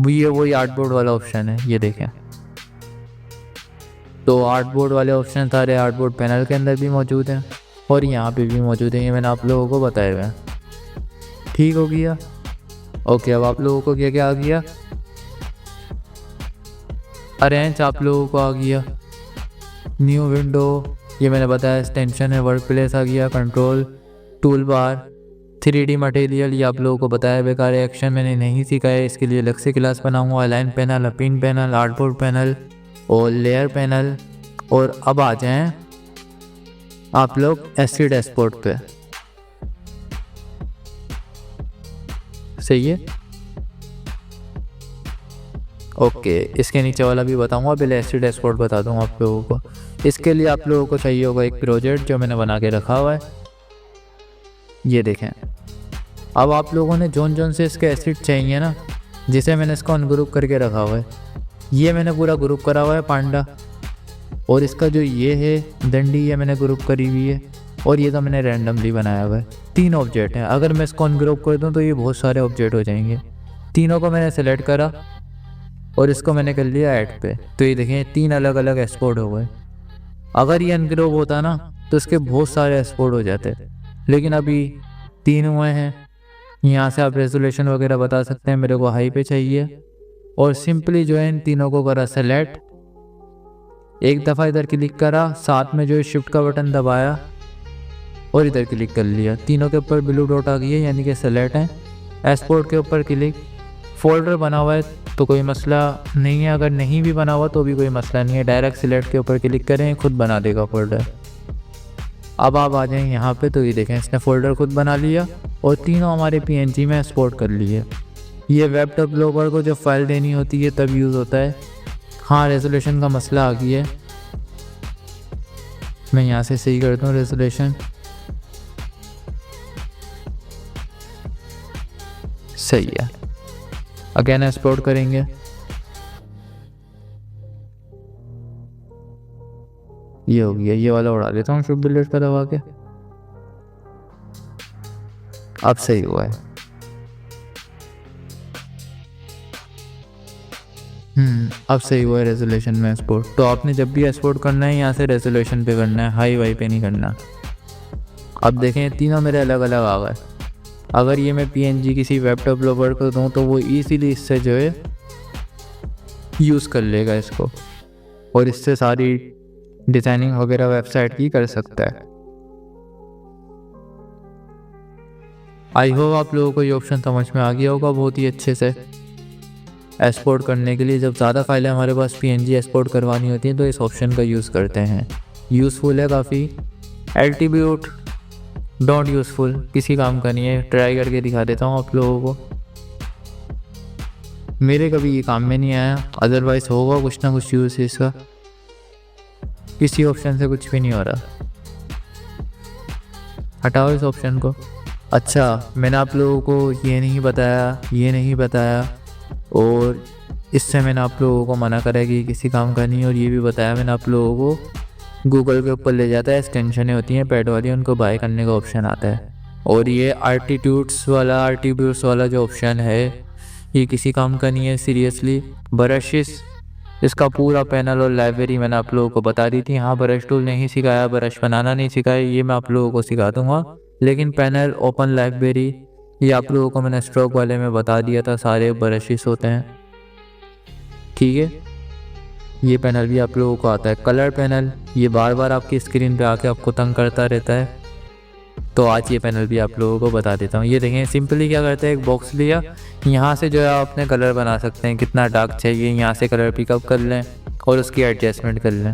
ये वही आर्टबोर्ड वाला ऑप्शन है, ये देखें। तो आर्टबोर्ड वाले ऑप्शन सारे आर्टबोर्ड पैनल के अंदर भी मौजूद हैं और यहाँ पे भी मौजूद है, ये मैंने आप लोगों को बताया हुआ है। ठीक हो गया। ओके, अब आप लोगों को क्या क्या आ गया, अरेंज आप लोगों को आ गया, न्यू विंडो ये मैंने बताया, एक्सटेंशन है, वर्क प्लेस आ गया, control, tool bar, 3D material ये आप लोगों को बताया। बेकार एक्शन मैंने नहीं सीखा है, इसके लिए अलग से क्लास बनाऊंगा। अलाइन पैनल, अपिन पैनल, आर्टबोर्ड पैनल और लेयर पैनल। और अब आ जाएं आप लोग एसिड एक्सपोर्ट पे। सही है। ओके, इसके नीचे वाला भी बताऊंगा, पहले एसिड एक्सपोर्ट बता दूंगा आप लोगों को। इसके लिए आप लोगों को चाहिए होगा एक प्रोजेक्ट जो मैंने बना के रखा हुआ है, ये देखें। अब आप लोगों ने जोन से इसके एसिड चाहिए ना, जिसे मैंने इसको अनग्रुप करके रखा हुआ है, ये मैंने पूरा ग्रुप करा हुआ है पांडा। और इसका जो ये है डंडी, ये मैंने ग्रुप करी हुई है। और ये तो मैंने रैंडमली बनाया हुआ है। 3 ऑब्जेक्ट हैं, अगर मैं इसको अनग्रुप कर दूं तो ये बहुत सारे ऑब्जेक्ट हो जाएंगे। तीनों को मैंने सेलेक्ट करा और इसको मैंने कर लिया ऐड पे। तो ये देखें 3 अलग अलग एक्सपोर्ट हो गए। अगर ये अनग्रुप होता ना तो इसके बहुत सारे एक्सपोर्ट हो जाते, लेकिन अभी 3 हुए हैं। यहाँ से आप रेजोल्यूशन वगैरह बता सकते हैं, मेरे को हाई पे चाहिए। और सिंपली जो है इन तीनों को करा सेलेक्ट, एक दफ़ा इधर क्लिक करा, साथ में जो है शिफ्ट का बटन दबाया और इधर क्लिक कर लिया। तीनों के ऊपर ब्लू डॉट आ गई है, यानी कि सेलेक्ट है। एक्सपोर्ट के ऊपर क्लिक, फोल्डर बना हुआ है तो कोई मसला नहीं है, अगर नहीं भी बना हुआ तो भी कोई मसला नहीं है। डायरेक्ट सिलेक्ट के ऊपर क्लिक करें, खुद बना देगा फोल्डर। अब आप आ जाएं यहाँ पे तो ये देखें इसने फ़ोल्डर खुद बना लिया और तीनों हमारे PNG में एक्सपोर्ट कर लिए। ये वेब डेवलपर को जब फाइल देनी होती है तब यूज़ होता है। हाँ, रेजोल्यूशन का मसला आ गया है, मैं यहाँ से सही करता हूँ रेजोल्यूशन। सही है। अगेन एक्सपोर्ट करेंगे, ये हो गया। ये वाला उड़ा देता हूँ शिफ्ट डिलीट का दबा के, अब सही हुआ है। अब सही हुआ है रेजोल्यूशन में एक्सपोर्ट। तो आपने जब भी एक्सपोर्ट करना है यहाँ से रेजोल्यूशन पे करना है, हाई वाई पे नहीं करना। अब देखें तीनों मेरे अलग अलग आ गए। अगर ये मैं PNG किसी वेब डेवलपर को दूँ तो वो इजीली इससे जो है यूज़ कर लेगा इसको, और इससे सारी डिज़ाइनिंग वगैरह वेबसाइट की कर सकता है। आई होप आप लोगों को ये ऑप्शन समझ में आ गया होगा बहुत ही अच्छे से। एक्सपोर्ट करने के लिए जब ज़्यादा फाइलें हमारे पास PNG एक्सपोर्ट करवानी होती हैं तो इस ऑप्शन का यूज़ करते हैं। यूज़फुल है काफ़ी। एट्रीब्यूट डोंट यूज़फुल, किसी काम का नहीं है। ट्राई करके दिखा देता हूँ आप लोगों को। मेरे कभी ये काम में नहीं आया, अदरवाइज़ होगा कुछ ना कुछ यूज़ इसका। किसी ऑप्शन से कुछ भी नहीं हो रहा। हटाओ इस ऑप्शन को। अच्छा, मैंने आप लोगों को ये नहीं बताया और इससे मैंने आप लोगों को मना करा कि किसी काम का नहीं है। और ये भी बताया मैंने आप लोगों को गूगल के ऊपर ले जाता है, एक्सटेंशनें होती हैं पैड वाली, उनको बाय करने का ऑप्शन आता है। और ये आर्टिट्यूड्स वाला जो ऑप्शन है ये किसी काम का नहीं है सीरियसली। ब्रशेस, इसका पूरा पैनल और लाइब्रेरी मैंने आप लोगों को बता दी थी। हाँ, ब्रश टूल नहीं सिखाया, ब्रश बनाना नहीं सिखाया, ये मैं आप लोगों को सिखा दूँगा। लेकिन पैनल, ओपन लाइब्रेरी, ये आप लोगों को मैंने स्ट्रोक वाले में बता दिया था, सारे ब्रशेस होते हैं। ठीक है, ये पैनल भी आप लोगों को आता है। कलर पैनल, ये बार बार आपकी स्क्रीन पे आके आपको तंग करता रहता है, तो आज ये पैनल भी आप लोगों को बता देता हूँ। ये देखें, सिंपली क्या करते हैं, एक बॉक्स लिया, यहाँ से जो है आप अपने कलर बना सकते हैं। कितना डार्क चाहिए यहाँ से कलर पिकअप कर लें और उसकी एडजस्टमेंट कर लें।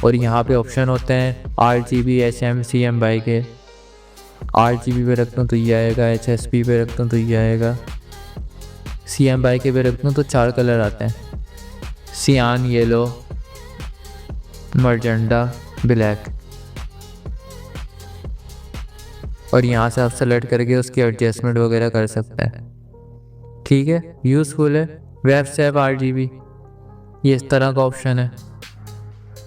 और यहाँ पे ऑप्शन होते हैं RGB, HM, CMYK के। RGB पे रखता हूँ तो ये आएगा, HSP पे रखता हूँ तो ये आएगा, CMYK पे रखता हूँ तो 4 कलर आते हैं, सियान, येलो, मर्जेंटा, ब्लैक। और यहाँ से आप सेलेक्ट करके उसकी एडजस्टमेंट वगैरह कर सकते हैं। ठीक है, यूज़फुल है। वेब सेप RGB, ये इस तरह का ऑप्शन है।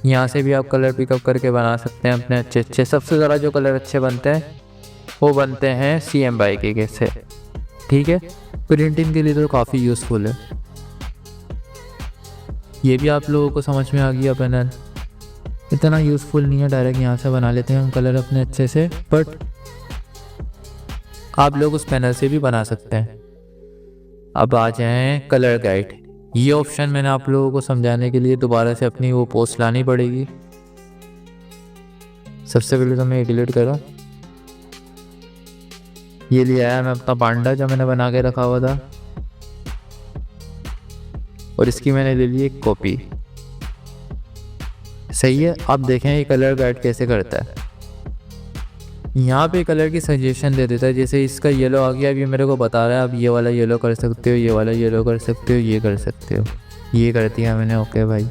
यहाँ से भी आप कलर पिकअप करके बना सकते हैं अपने अच्छे। सबसे ज़्यादा जो कलर अच्छे बनते हैं वो बनते हैं CMYK के से। ठीक है, प्रिंटिंग के लिए तो काफ़ी यूज़फुल है। ये भी आप लोगों को समझ में आ गया। पैनल इतना यूज़फुल नहीं है, डायरेक्ट यहाँ से बना लेते हैं हम कलर अपने अच्छे से, बट आप लोग उस पैनल से भी बना सकते हैं। अब आ जाएं कलर गाइड। ये ऑप्शन मैंने आप लोगों को समझाने के लिए दोबारा से अपनी वो पोस्ट लानी पड़ेगी। सबसे पहले तो मैं ये डिलीट करूँ। ये ले आया मैं अपना पांडा जो मैंने बना के रखा हुआ था, और इसकी मैंने ले ली एक कॉपी। सही है। अब देखें ये कलर गाइड कैसे करता है। यहाँ पे कलर की सजेशन दे देता है। जैसे इसका येलो आ गया, अब ये मेरे को बता रहा है आप ये वाला येलो कर सकते हो, ये वाला येलो कर सकते हो, ये कर सकते हो। ये कर दिया मैंने, ओके भाई।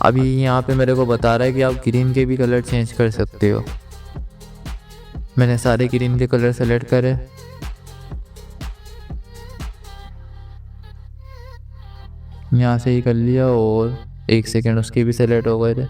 अभी यहाँ पे मेरे को बता रहा है कि आप ग्रीन के भी कलर चेंज कर सकते हो। मैंने सारे ग्रीन के कलर सेलेक्ट करे। यहाँ से ही कर लिया और 1 सेकेंड उसके भी सेलेक्ट हो गए थे।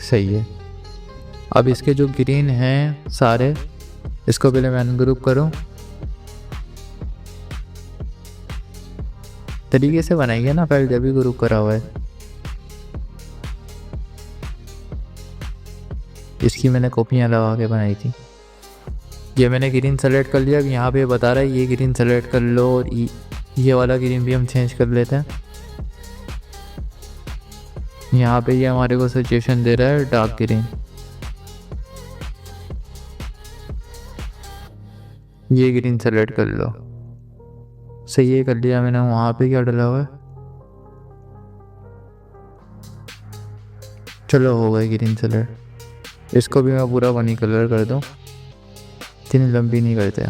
सही है। अब इसके जो ग्रीन हैं सारे, इसको पहले मैं अनग्रुप करूं। तरीके से बनाइए ना फाइल, जब भी ग्रुप करा हुआ है। इसकी मैंने कॉपियाँ लगा के बनाई थी। ये मैंने ग्रीन सेलेक्ट कर लिया। अब यहाँ पे बता रहा है ये ग्रीन सेलेक्ट कर लो, और ये वाला ग्रीन भी हम चेंज कर लेते हैं। यहाँ पे ये हमारे को सजेशन दे रहा है डार्क ग्रीन। ये ग्रीन सेलेक्ट कर लो। सही है, कर लिया मैंने। वहाँ पे क्या डला हुआ है, चलो हो गई ग्रीन सेलेक्ट। इसको भी मैं पूरा वनी कलर कर दूँ, इतनी लंबी नहीं करते।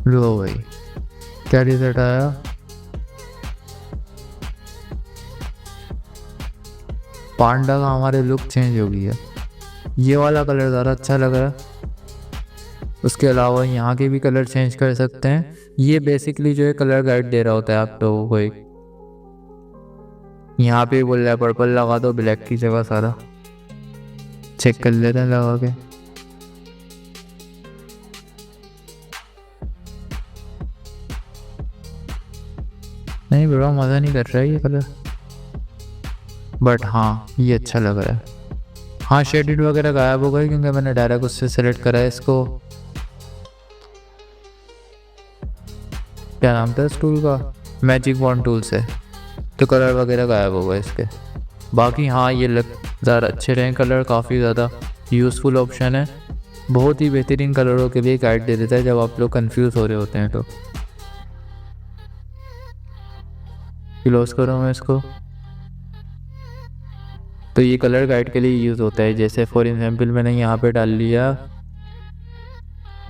लो भाई, क्या रिजल्ट आया। पांडा का हमारे लुक चेंज हो गई है। ये वाला कलर ज़्यादा अच्छा लग रहा है। उसके अलावा यहाँ के भी कलर चेंज कर सकते हैं। ये बेसिकली जो है कलर गाइड दे रहा होता है आप लोगों को एक। यहाँ पे बोल रहा है पर्पल लगा दो ब्लैक की जगह सारा। चेक कर लेते हैं लगा के। नहीं बड़ा मज़ा नहीं कर रहा है ये कलर, बट हाँ ये अच्छा लग रहा है। हाँ शेडेड वगैरह गायब हो गए क्योंकि मैंने डायरेक्ट उससे सेलेक्ट करा है इसको। क्या नाम था इस टूल का, मैजिक वॉन्ड टूल से, तो कलर वगैरह गायब हो गए इसके। बाकी हाँ ये लग ज़्यादा अच्छे रहे कलर, काफ़ी ज़्यादा यूज़फुल ऑप्शन है। बहुत ही बेहतरीन कलरों के लिए गाइड दे देता है जब आप लोग कंफ्यूज हो रहे होते हैं। तो क्लोज करो मैं इसको। तो ये कलर गाइड के लिए यूज़ होता है। जैसे फॉर एग्जांपल मैंने यहाँ पे डाल लिया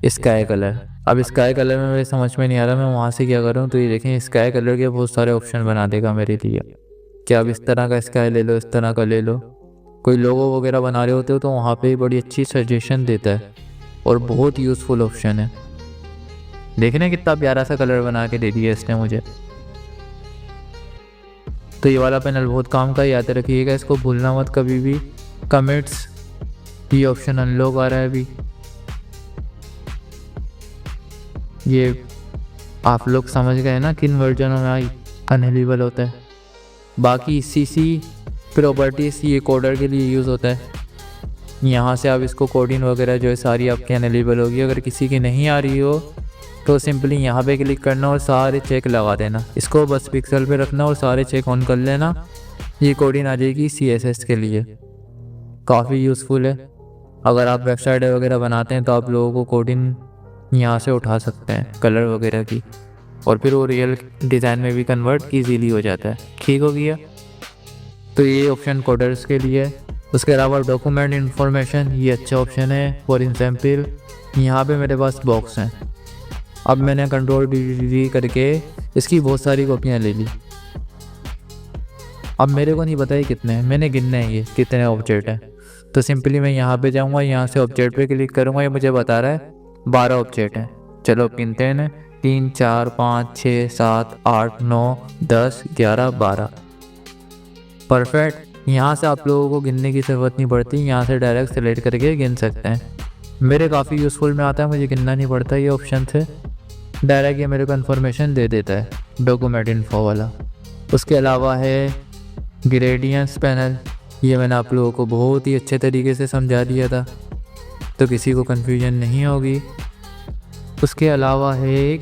स्काई कलर। अब स्काई कलर में मेरे समझ में नहीं आ रहा मैं वहाँ से क्या करूँ। तो ये देखें स्काई कलर के बहुत सारे ऑप्शन बना देगा मेरे लिए कि आप इस तरह का स्काई ले लो, इस तरह का ले लो। कोई लोगो वगैरह बना रहे होते हो तो वहाँ पे बड़ी अच्छी सजेशन देता है और बहुत यूज़फुल ऑप्शन है। देखने कितना प्यारा सा कलर बना के दे दिया इसने मुझे। तो ये वाला पैनल बहुत काम का, याद रखिएगा इसको भूलना मत कभी भी। कमेंट्स ये ऑप्शन अनलॉक आ रहा है अभी, ये आप लोग समझ गए ना किन वर्जनों में अनअवेलेबल होता है। बाकी CC प्रॉपर्टीज़ ये कोडर के लिए यूज़ होता है। यहाँ से आप इसको कोडिंग वगैरह जो है सारी आपके अनअवेलेबल होगी। अगर किसी की नहीं आ रही हो तो सिंपली यहाँ पे क्लिक करना और सारे चेक लगा देना। इसको बस पिक्सल पे रखना और सारे चेक ऑन कर लेना। ये कोडिंग आ जाएगी CSS के लिए, काफ़ी यूज़फुल है। अगर आप वेबसाइट वगैरह बनाते हैं तो आप लोगों को कोडिंग यहाँ से उठा सकते हैं कलर वगैरह की, और फिर वो रियल डिज़ाइन में भी कन्वर्ट ईजीली हो जाता है। ठीक हो गया। तो ये ऑप्शन कोडर्स के लिए। उसके अलावा डॉक्यूमेंट इन्फॉर्मेशन ये अच्छा ऑप्शन है। फॉर एग्जाम्पल यहाँ पे मेरे पास बॉक्स हैं। अब मैंने Ctrl+V करके इसकी बहुत सारी कॉपियाँ ले ली। अब मेरे को नहीं पता है कितने हैं, मैंने गिनना है ये कितने ऑब्जेक्ट हैं। तो सिंपली मैं यहाँ पे जाऊँगा, यहाँ से ऑब्जेक्ट पे क्लिक करूँगा। ये मुझे बता रहा है 12 ऑब्जेक्ट हैं। चलो गिनते हैं। 3 4 5 6 7 8 9 10 11 12। परफेक्ट। यहाँ से आप लोगों को गिनने की ज़रूरत नहीं पड़ती, यहाँ से डायरेक्ट सेलेक्ट करके गिन सकते हैं। मेरे काफ़ी यूज़फुल में आता है, मुझे गिनना नहीं पड़ता ये ऑप्शन से, डायरेक्ट ये मेरे को इन्फॉर्मेशन दे देता है डॉक्यूमेंट इन्फो वाला। उसके अलावा है ग्रेडियंट्स पैनल। ये मैंने आप लोगों को बहुत ही अच्छे तरीके से समझा दिया था तो किसी को कन्फ्यूजन नहीं होगी। उसके अलावा है एक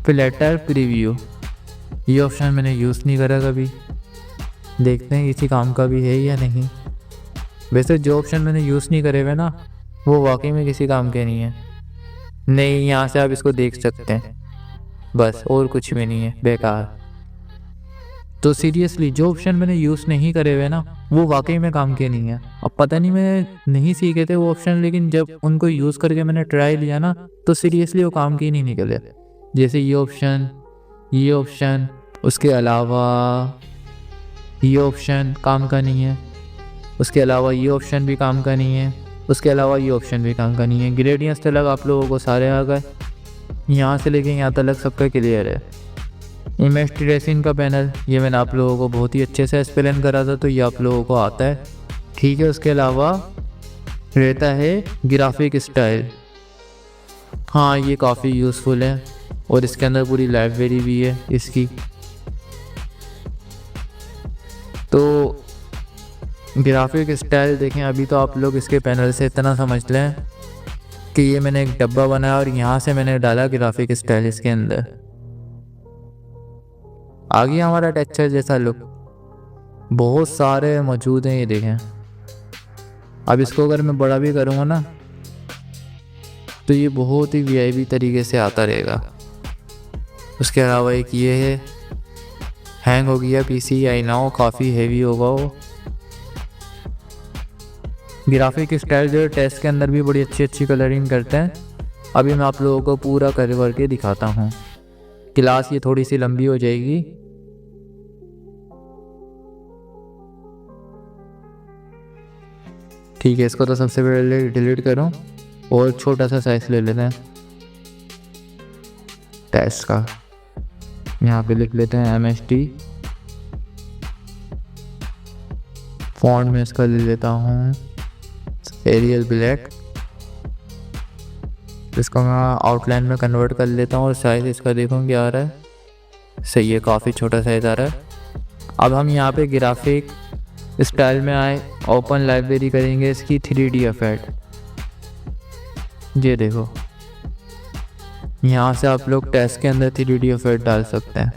फिल्टर प्रीव्यू। ये ऑप्शन मैंने यूज़ नहीं करा कभी, देखते हैं किसी काम का भी है या नहीं। वैसे जो ऑप्शन मैंने यूज़ नहीं करे हुए ना वो वाकई में किसी काम के नहीं है। नहीं, यहाँ से आप इसको देख सकते हैं बस, और कुछ भी नहीं है, बेकार। तो सीरियसली जो ऑप्शन मैंने यूज़ नहीं करे हुए ना वो वाकई में काम के नहीं है। अब पता नहीं मैं नहीं सीखे थे वो ऑप्शन, लेकिन जब उनको यूज़ करके मैंने ट्राई लिया ना तो सीरियसली वो काम के ही नहीं निकले। जैसे ये ऑप्शन, उसके अलावा ये ऑप्शन काम का नहीं है, उसके अलावा ये ऑप्शन भी काम का नहीं है, उसके अलावा ये ऑप्शन भी काम का नहीं है। ग्रेडियंट्स तक आप लोगों को सारे आ गए, यहाँ से लेके यहाँ तक सबका क्लियर है। इमेज ट्रेसिंग का पैनल ये मैंने आप लोगों को बहुत ही अच्छे से एक्सप्लेन करा था तो ये आप लोगों को आता है। ठीक है। उसके अलावा रहता है ग्राफिक स्टाइल। हाँ ये काफ़ी यूज़फुल है और इसके अंदर पूरी लाइब्रेरी भी है इसकी। तो ग्राफिक स्टाइल देखें, अभी तो आप लोग इसके पैनल से इतना समझ लें कि ये मैंने एक डब्बा बनाया और यहाँ से मैंने डाला ग्राफिक स्टाइल इसके अंदर, आ गया हमारा टेक्सचर जैसा लुक। बहुत सारे मौजूद हैं ये देखें। अब इसको अगर मैं बड़ा भी करूँगा ना तो ये बहुत ही VIP तरीके से आता रहेगा। उसके अलावा एक ये है, हैंग हो गया PC, आई ना हो काफ़ी हैवी होगा वो। ग्राफिक स्टाइल जो टेस्ट के अंदर भी बड़ी अच्छी कलरिंग करते हैं। अभी मैं आप लोगों को पूरा करके दिखाता हूँ। क्लास ये थोड़ी सी लंबी हो जाएगी। ठीक है, इसको तो सबसे पहले डिलीट करूँ और छोटा सा साइज ले लेते हैं टेक्स्ट का। यहाँ पे लिख लेते हैं MST। फॉन्ट में इसका ले लेता हूँ एरियल ब्लैक। इसको मैं आउटलाइन में कन्वर्ट कर लेता हूँ और साइज़ इसका देखूँ क्या आ रहा है। सही है, काफ़ी छोटा साइज़ आ रहा है। अब हम यहाँ पे ग्राफिक स्टाइल में आए, ओपन लाइब्रेरी करेंगे इसकी 3D इफेक्ट। ये देखो, यहाँ से आप लोग टेक्स्ट के अंदर 3D इफेक्ट डाल सकते हैं।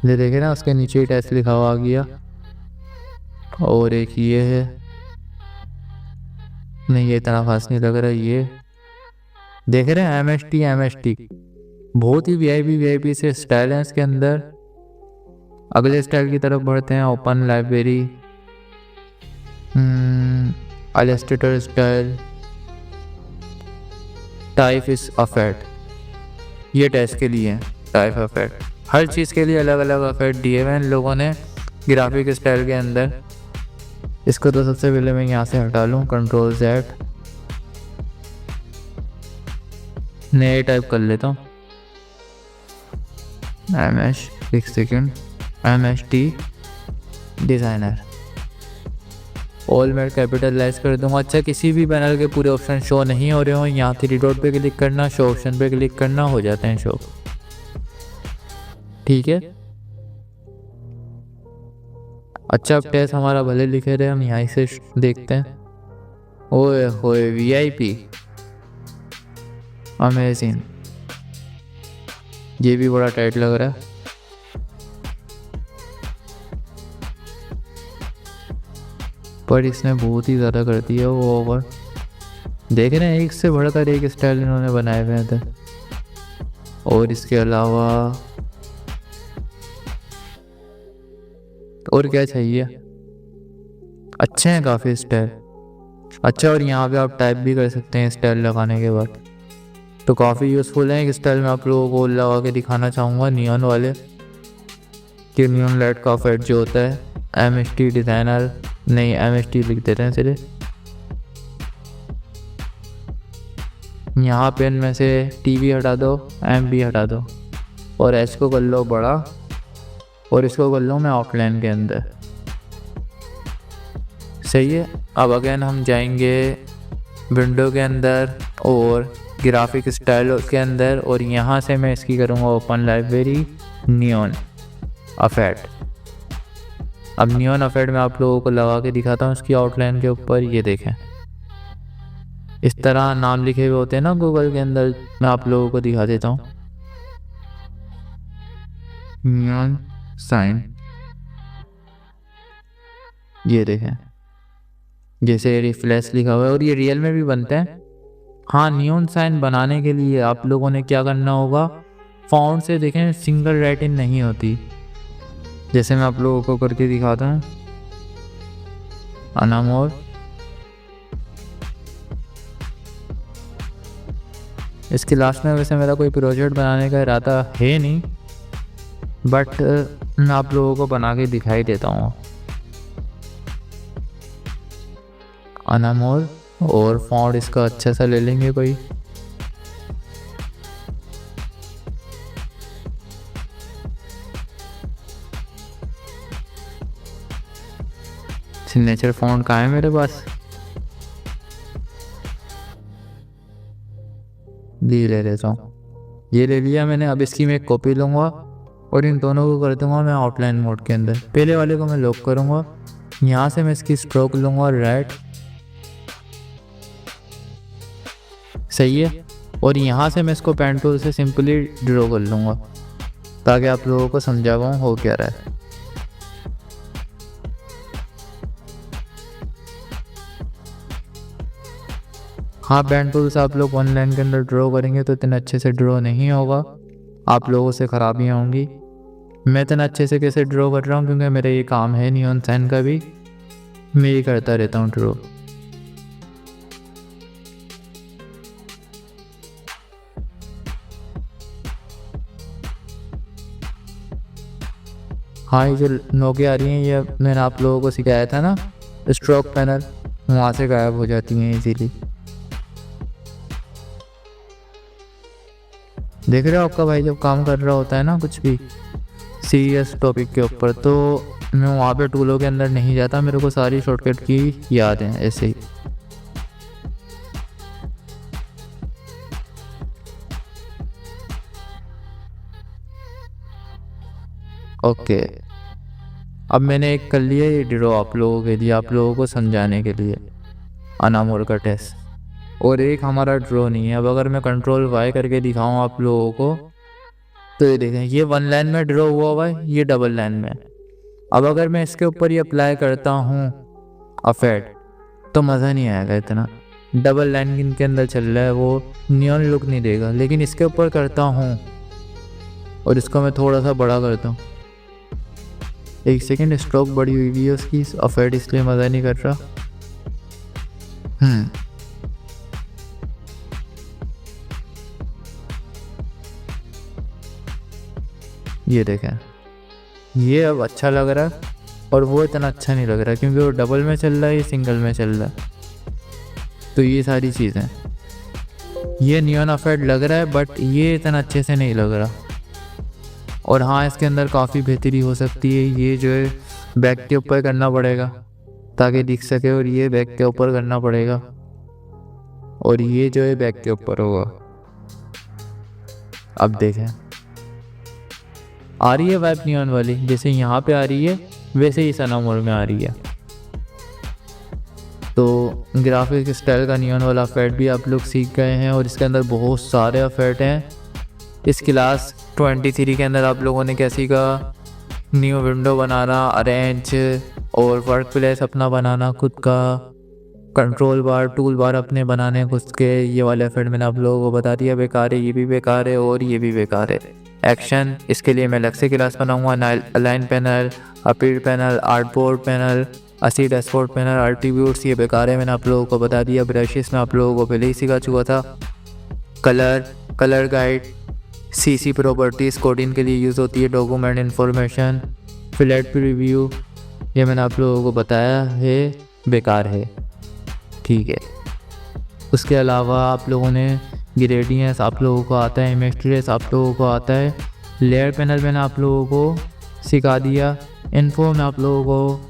ये देखे ना, उसके नीचे ही टेक्स्ट लिखा हुआ आ गया। और एक ये है, नहीं ये इतना खास नहीं लग रहा। ये देख रहे हैं MST बहुत ही VIP से स्टाइल है इसके अंदर। अगले स्टाइल की तरफ बढ़ते हैं, open library, Illustrator style, type इस इफेक्ट। ये टेक्स्ट के लिए है टाइप इफेक्ट। हर चीज़ के लिए अलग अलग इफेक्ट दिए हुए हैं इन लोगों ने ग्राफिक स्टाइल के अंदर। इसको तो सबसे पहले मैं यहाँ से हटा लूँ, Ctrl+Z, नए टाइप कर लेता हूँ एक सेकेंड, MST डिज़ाइनर। ऑल में कैपिटलाइज कर दूंगा। अच्छा, किसी भी पैनल के पूरे ऑप्शन शो नहीं हो रहे हो, यहाँ 3 डॉट पे क्लिक करना, शो ऑप्शन पे क्लिक करना, हो जाते हैं शो। ठीक है। अच्छा, अब टेक्स्ट हमारा भले लिखे रहे, हम यहाँ से देखते हैं। ओए होए VIP, अमेजिंग। ये भी बड़ा टाइट लग रहा है। पर इसने बहुत ही ज़्यादा कर दिया वो ओवर। देख रहे हैं, एक से बढ़कर एक स्टाइल इन्होंने बनाए हुए थे। और इसके अलावा और क्या चाहिए, अच्छे हैं काफ़ी स्टाइल। अच्छा, और यहाँ पे आप टाइप भी कर सकते हैं स्टाइल लगाने के बाद, तो काफ़ी यूज़फुल है। एक स्टाइल में आप लोगों को लगा के दिखाना चाहूँगा, नियॉन वाले, कि नियॉन लाइट का इफेक्ट जो होता है। MST डिज़ाइनर नहीं, MST लिख देते हैं सिर्फ। यहाँ पेन में से TV हटा दो, MB हटा दो, और S को कर लो बड़ा, और इसको कर लो मैं आउटलाइन के अंदर। सही है। अब अगेन हम जाएंगे विंडो के अंदर और ग्राफिक स्टाइल के अंदर, और यहाँ से मैं इसकी करूँगा ओपन लाइब्रेरी, नियॉन इफेक्ट। अब नियॉन इफेक्ट में आप लोगों को लगा के दिखाता हूँ इसकी आउटलाइन के ऊपर। ये देखें, इस तरह नाम लिखे हुए होते हैं ना गूगल के अंदर, मैं आप लोगों को दिखा देता हूँ। नियॉन साइन, ये देखें, जैसे रिफ्लेक्स लिखा हुआ है, और ये रियल में भी बनते हैं। हाँ, नियॉन साइन बनाने के लिए आप लोगों ने क्या करना होगा, फॉन्ट से देखें सिंगल राइटिंग नहीं होती। जैसे मैं आप लोगों को करके दिखाता हूँ, अनामोर, इसके लास्ट में वैसे मेरा कोई प्रोजेक्ट बनाने का इरादा है नहीं, बट मैं आप लोगों को बना के दिखाई देता हूँ। अनामोर, और फॉन्ट इसका अच्छा सा ले लेंगे कोई। सिग्नेचर फॉन्ट कहाँ है मेरे पास, ले लेता हूँ। ये ले लिया मैंने। अब इसकी मैं एक कॉपी लूँगा और इन दोनों को कर दूँगा मैं आउटलाइन मोड के अंदर। पहले वाले को मैं लॉक करूँगा, यहाँ से मैं इसकी स्ट्रोक लूँगा राइट, सही है। और यहाँ से मैं इसको पेन टूल से सिंपली ड्रॉ कर लूँगा, ताकि आप लोगों को समझा पाऊँ हो क्या रहा है। हाँ, पेन टूल से आप लोग वन लाइन के अंदर ड्रॉ करेंगे तो इतना अच्छे से ड्रॉ नहीं होगा, आप लोगों से ख़राबियाँ होंगी। मैं इतना अच्छे से कैसे ड्रॉ कर रहा हूँ, क्योंकि मेरा ये काम है नियॉन साइन का भी, मैं ये करता रहता हूँ ड्रॉ। हाँ, ये जो नोकिया आ रही हैं ये मैंने आप लोगों को सिखाया था ना, स्ट्रोक पैनल, वहाँ से गायब हो जाती हैं इजीली। देख रहे हो आपका भाई जब काम कर रहा होता है ना कुछ भी सीरियस टॉपिक के ऊपर, तो मैं वहाँ पे टूलों के अंदर नहीं जाता, मेरे को सारी शॉर्टकट की याद है ऐसे ही। ओके, अब मैंने एक कर लिया ये ड्रॉ आप लोगों के लिए, आप लोगों को समझाने के लिए, अनामोर का टेस्ट। और एक हमारा ड्रॉ नहीं है। अब अगर मैं कंट्रोल वाई करके दिखाऊं आप लोगों को, तो ये देखें, ये 1 लाइन में ड्रॉ हुआ हुआ है, ये डबल लाइन में। अब अगर मैं इसके ऊपर ये अप्लाई करता हूँ अफेक्ट, तो मज़ा नहीं आएगा इतना। डबल लाइन के अंदर चल रहा है, वो नियॉन लुक नहीं देगा। लेकिन इसके ऊपर करता हूँ और इसको मैं थोड़ा सा बड़ा करता हूँ, 1 सेकेंड, स्ट्रोक बड़ी हुई है उसकी, अफेक्ट इसलिए मज़ा नहीं कर रहा। ये देखें, ये अब अच्छा लग रहा है और वो इतना अच्छा नहीं लग रहा, क्योंकि वो डबल में चल रहा है, ये सिंगल में चल रहा है। तो ये सारी चीज़ें, ये नियॉन अफेक्ट लग रहा है बट ये इतना अच्छे से नहीं लग रहा। और हाँ, इसके अंदर काफ़ी बेहतरी हो सकती है। ये जो है बैक के ऊपर करना पड़ेगा ताकि दिख सके, और ये बैक के ऊपर करना पड़ेगा, और ये जो है बैक के ऊपर होगा। अब देखें, आ रही है वाइप नियॉन वाली, जैसे यहाँ पे आ रही है वैसे ही सनामोर में आ रही है। तो ग्राफिक स्टाइल का नियॉन वाला अफेक्ट भी आप लोग सीख गए हैं, और इसके अंदर बहुत सारे अफेक्ट हैं। इस क्लास 23 के अंदर आप लोगों ने क्या सीखा, न्यू विंडो बनाना, अरेंज और वर्क प्लेस अपना बनाना खुद का, कंट्रोल बार, टूल बार अपने बनाने खुद के। ये वाले अफेक्ट मैंने आप लोगों को बता दिया, बेकार है, ये भी बेकार है और ये भी बेकार है। एक्शन, इसके लिए मैं अलग से क्लास बनाऊंगा। Align panel, appeal panel, artboard panel, असी डैशबोर्ड पैनल, एट्रीब्यूट्स, ये बेकार है, मैंने आप लोगों को बता दिया। ब्रशेस में आप लोगों को पहले ही सिखा चुका था। Colour guide, CC properties coding के लिए यूज़ होती है, डॉक्यूमेंट इन्फॉर्मेशन, फिलेट प्रीव्यू, ये मैंने आप लोगों को बताया है, बेकार है, ठीक है। उसके अलावा आप लोगों ने ग्रेडियंट्स आप लोगों को आता है, इमेज ट्रेस आप लोगों को आता है, लेयर पैनल मैंने आप लोगों को सिखा दिया, इन्फो में आप लोगों को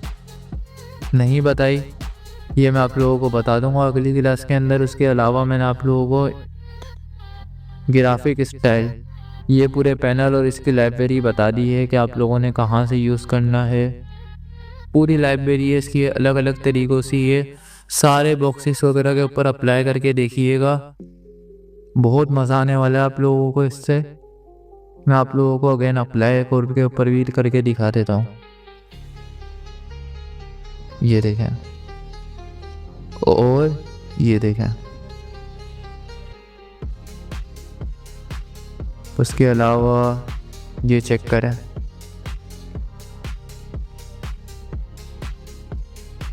नहीं बताई, ये मैं आप लोगों को बता दूंगा अगली क्लास के अंदर। उसके अलावा मैंने आप लोगों को ग्राफिक स्टाइल, ये पूरे पैनल और इसकी लाइब्रेरी बता दी है कि आप लोगों ने कहाँ से यूज़ करना है। पूरी लाइब्रेरी है इसकी, अलग अलग तरीक़ों से ये सारे बॉक्सेस वगैरह के ऊपर अप्लाई करके देखिएगा, बहुत मज़ा आने वाला है आप लोगों को इससे। मैं आप लोगों को अगेन अप्लाई कोड के ऊपर भी करके दिखा देता हूँ, ये देखें और ये देखें। उसके अलावा ये चेक करें,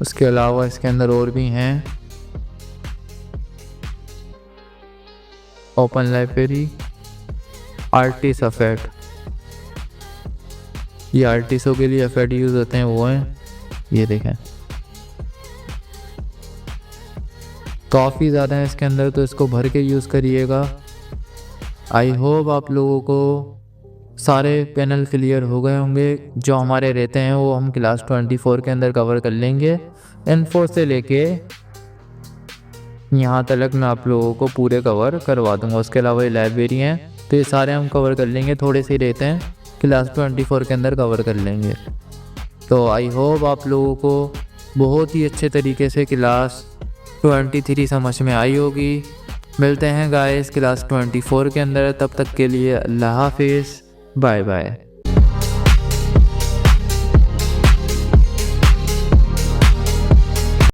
उसके अलावा इसके अंदर और भी हैं, ओपन लाइब्रेरी, आर्टिस्ट अफेक्ट, ये आर्टिस्टों के लिए अफेक्ट यूज़ होते हैं वो हैं, ये देखें काफ़ी ज़्यादा है इसके अंदर, तो इसको भर के यूज़ करिएगा। आई होप आप लोगों को सारे पैनल क्लियर हो गए होंगे, जो हमारे रहते हैं वो हम क्लास 24 के अंदर कवर कर लेंगे। N4 से लेके यहाँ तक मैं आप लोगों को पूरे कवर करवा दूंगा। उसके अलावा ये लाइब्रेरी हैं, तो ये सारे हम कवर कर लेंगे, थोड़े से रहते हैं क्लास 24 के अंदर कवर कर लेंगे। तो आई होप आप लोगों को बहुत ही अच्छे तरीके से क्लास 23 समझ में आई होगी। मिलते हैं गाइस क्लास 24 के अंदर, तब तक के लिए अल्लाह हाफिज़, बाय बाय।